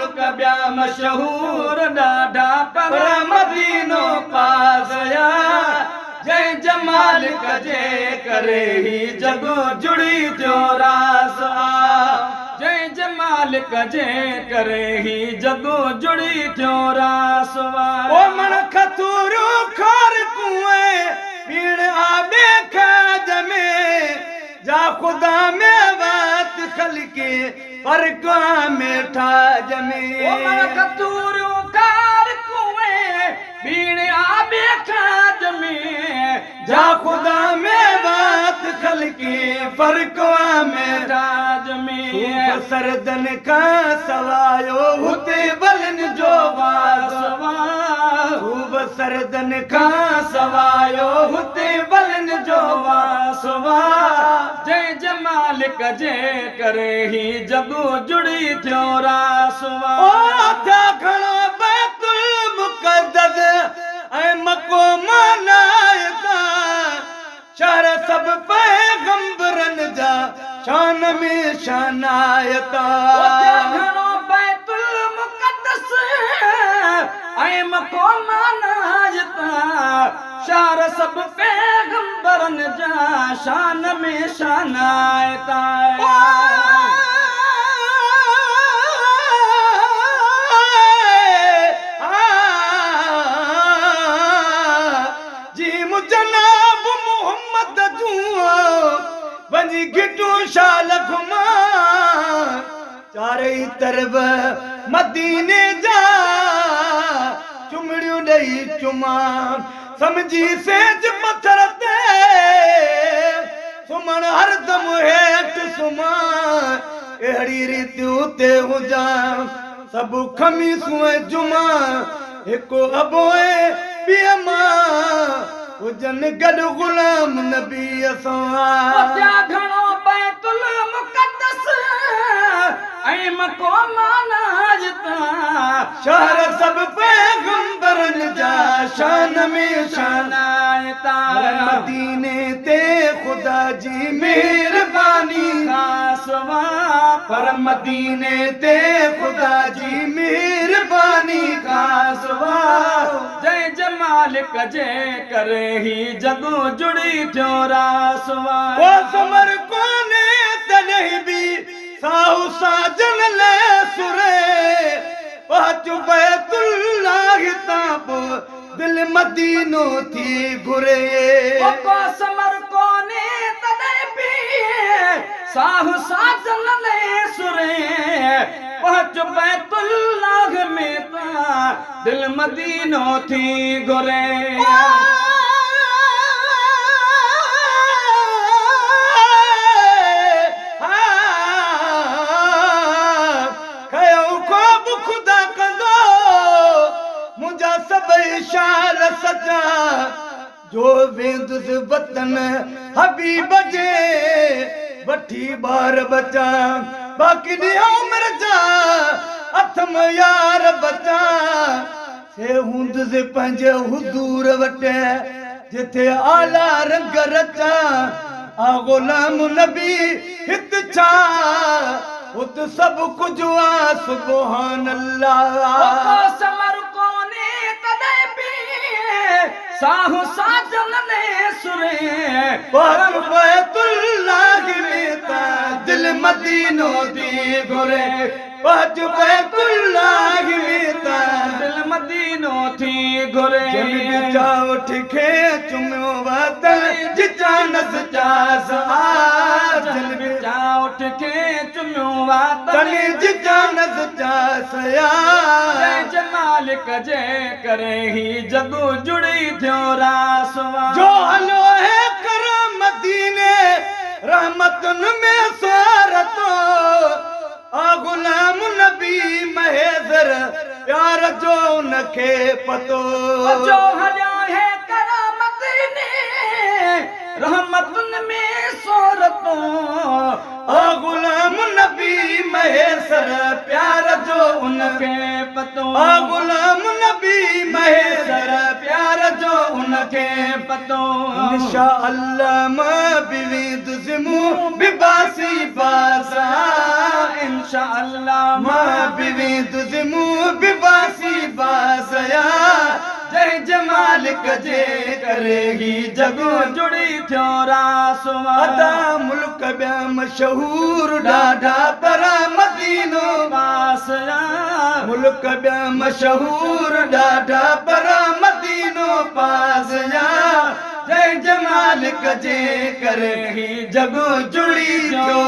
मुल्क ॿिया मशहूर ॾाढा पर मदीनो पास आया जंहिं जमाल कजे करे ही जग जुड़ी थियो रास आ जंहिं जमाल कजे करे ही जग जुड़ी थियो रास ओ मन खतूरो खार कुएं पीण आबे खाज में जा खुदा में बात खलके फर्क में ठाज में ओ मन खतूरो खार कुएं पीण आबे खाज में जा खुदा में बात खलके फर्क में ठाज में सरदन का सवायो हुते बलन जो वासवा खूब सरदन का सवायो हुते बलन जो वासवा जय जमाल कजे करे ही जगो जुड़ी थियो रासवा ओ था खणो बैतुल मुक़द्दस ऐं मको मनायता शहर सब पैगंबरन जा शान में शानायता घणो बैतुल मुक़द्दस ऐं मको मनायता शहर सब पैगंबरन जा शान में शानायता जनाब मोहम्मद जुआ बनी गिटू शाल घुमा चारे तरफ मदीने जा चुमड़ियों दई चुमा समझी सेज पत्थर ते सुमन हरदम हेठ सुमा अहिड़ी रीति उते हुजा सब खमीसूं जुमा हिकु अबोए ॿिए मां हुजन गॾु गुलाम नबी असां घणो बैतुल मुक़द्दस ऐं मको मनायता शहर सब पैगंबरन जा शान में शानायता मदीने ते खुदा जी मेहरबानी खासवा पर मदीने ते खुदा जी मेहरबानी खासवा जय जमाल कजे करे ही जगो जुड़ी थियो रासवा ओ समर कोने तने भी साहु साजन ले सुरे पहुंच बैतुल्लाह ताब दिल मदीनो थी घुरे ओ समर कोने तने भी साहु साजन ले सुरे पहुंच बैतुल्लाह में ता दिल मदीनो थी घुरे शाल सजा जो वेंदुस वतन हबीब जे वठी बार बचा बाकी दी उम्र जा अथम यार बचा से हुंदुस पंहिंजे हुजूर वटे जिथे आला रंग रचा आ गुलाम नबी हित छा उत सब कुछ आ सुभान अल्लाह समर कोने तदे भी साहु साजन ने सुरे पर बैतुल्लाह में ता दिल मदीनो दी घुरे पहुंच बैतुल्लाह में ता दिल मदीनो थी घुरे जब जाओ ठिके चुमो वतन जिजानस जा साज जब जाओ ठिके चुमो वतन जिजानस जा सया जय जमाल कजे करे ही जगो जुड़ी थियो रासवा जो हलो है कर मदीने रहमतन में सारतो आ गुलाम नबी महेज़र प्यार जो नखे पतो जो हलियो है करामत ने रहमतन में सोरतो आ गुलाम नबी महेज़र प्यार जो उनके पतो आ गुलाम नबी महेज़र प्यार जो उनके पतो इंशाअल्लाह मां बिवी दुज़मू बिबासी बासा इंशाअल्लाह मां बिवी दुज़ मालिक जे करे ही जगो जुड़ी थियो रासवा अदा मुल्क ॿिया मशहूर ॾाढा पर मदीनो पास या मुल्क ॿिया मशहूर ॾाढा पर मदीनो पास या जंहिंजे मालिक जे करे ही जगो जुड़ी थियो